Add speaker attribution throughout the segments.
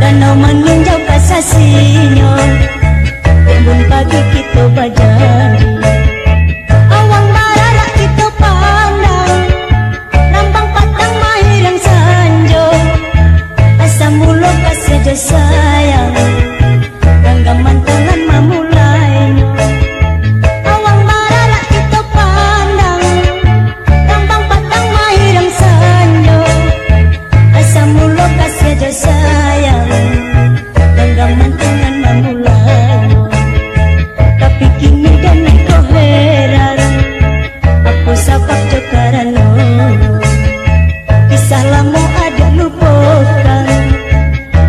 Speaker 1: Danau meninjau kasasinya, embun pagi kita berjanji. Awang barara kita pandang, rambang patang mahirang sanjo. Asam mulu kasaja sayang, genggaman tangan mamulainya. Awang barara kita pandang, rambang patang mahirang sanjo. Asam mulu kasaja sayang, genggaman tangan mamulainya. Tapi kini dan kau heran, aku sabak jokarano. Kisah lama ada lupakan,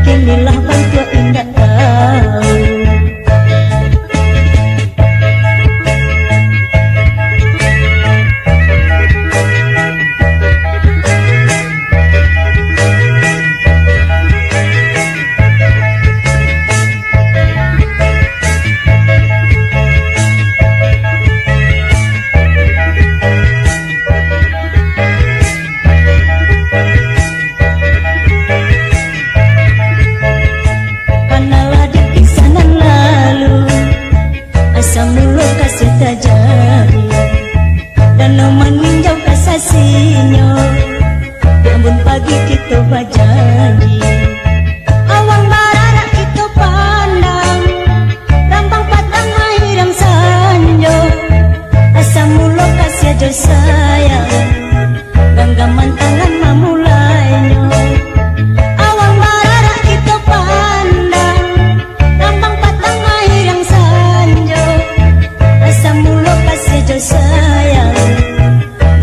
Speaker 1: kinilah bantu indah tahu. Danau meninjau kasasinya, embun pagi kita berjanji. Awang barara kita pandang, rambang patang mahirang sanjo. Asam mulu kasih aja sayang, genggaman tangan mamulainya. Awang barara kita pandang, rambang patang mahirang sanjo. Asam mulu kasih aja sayang,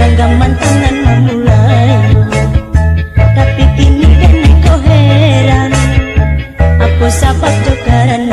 Speaker 1: genggaman tangan mamulainya. Tapi kini dan kau heran, aku sabak jokaran.